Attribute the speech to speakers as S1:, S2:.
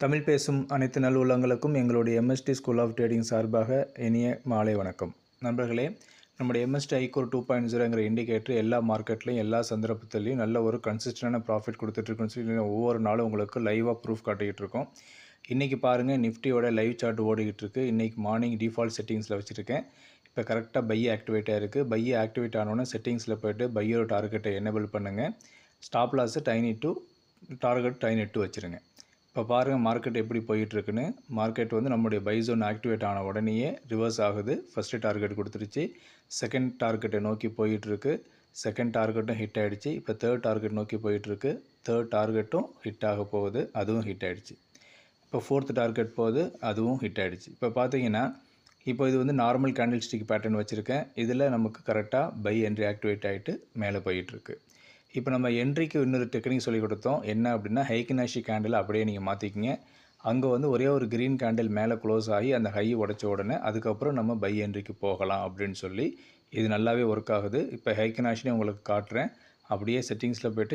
S1: தமிழ் பேசும் அனைத்து நல்லுள்ளங்களுக்கும் எங்களுடைய எம்எஸ்டி ஸ்கூல் ஆஃப் ட்ரேடிங் சார்பாக இனிய மாலை வணக்கம். நண்பர்களே, நம்முடைய எம்எஸ்டி ஐகோர் 2.0ங்கிற இண்டிகேட்டர் எல்லா மார்க்கெட்லையும் எல்லா சந்தர்ப்பத்திலையும் நல்ல ஒரு கன்சிஸ்டண்டான ப்ராஃபிட் கொடுத்துட்ருக்குன்னு சொல்லி ஒவ்வொரு நாளும் உங்களுக்கு லைவாக ப்ரூஃப் காட்டிக்கிட்டு இருக்கோம். இன்றைக்கி பாருங்கள், நிஃப்டியோட லைவ் சார்ட் ஓடிக்கிட்டு இருக்குது. இன்றைக்கி மார்னிங் டிஃபால்ட் செட்டிங்ஸில் வச்சுருக்கேன். இப்போ கரெக்டாக பை ஆக்டிவேட் ஆகிருக்கு. பை ஆக்டிவேட் ஆனோடனே செட்டிங்ஸில் போய்ட்டு பையோட டார்கெட்டை எனேபிள் பண்ணுங்கள். Stop loss twenty two, target twenty two வச்சுருங்க. இப்போ பாருங்கள் மார்க்கெட் எப்படி போயிட்டுருக்குன்னு. மார்க்கெட் வந்து நம்முடைய பை ஜோன் ஆக்டிவேட் ஆன உடனேயே ரிவர்ஸ் ஆகுது. ஃபஸ்ட்டு டார்கெட் கொடுத்துருச்சு, செகண்ட் டார்கெட்டை நோக்கி போயிட்டுருக்கு. செகண்ட் டார்கெட்டும் ஹிட் ஆகிடுச்சு. இப்போ தேர்ட் டார்கெட் நோக்கி போயிட்டுருக்கு. தேர்ட் டார்கெட்டும் ஹிட் ஆக போகுது, அதுவும் ஹிட் ஆகிடுச்சு. இப்போ ஃபோர்த் டார்கெட் போகுது, அதுவும் ஹிட் ஆகிடுச்சு. இப்போ பார்த்தீங்கன்னா இப்போ இது வந்து நார்மல் கேண்டில் ஸ்டிக் பேட்டர்ன் வச்சுருக்கேன். இதில் நமக்கு கரெக்டாக பை என்ட்ரி ஆக்டிவேட் ஆகிட்டு மேலே போயிட்டுருக்கு. இப்போ நம்ம என்ட்ரிக்கு இன்னொரு டெக்னிக் சொல்லி கொடுத்தோம். என்ன அப்படின்னா, ஹைக்கினாஷி கேண்டில் அப்படியே நீங்கள் மாற்றிக்கிங்க. அங்கே வந்து ஒரே ஒரு க்ரீன் கேண்டில் மேலே க்ளோஸ் ஆகி அந்த ஹை உடச்ச உடனே அதுக்கப்புறம் நம்ம பை என்ட்ரிக்கு போகலாம் அப்படின்னு சொல்லி இது நல்லாவே ஒர்க் ஆகுது. இப்போ ஹைக்கினாஷினே உங்களுக்கு காட்டுறேன். அப்படியே செட்டிங்ஸில் போய்ட்டு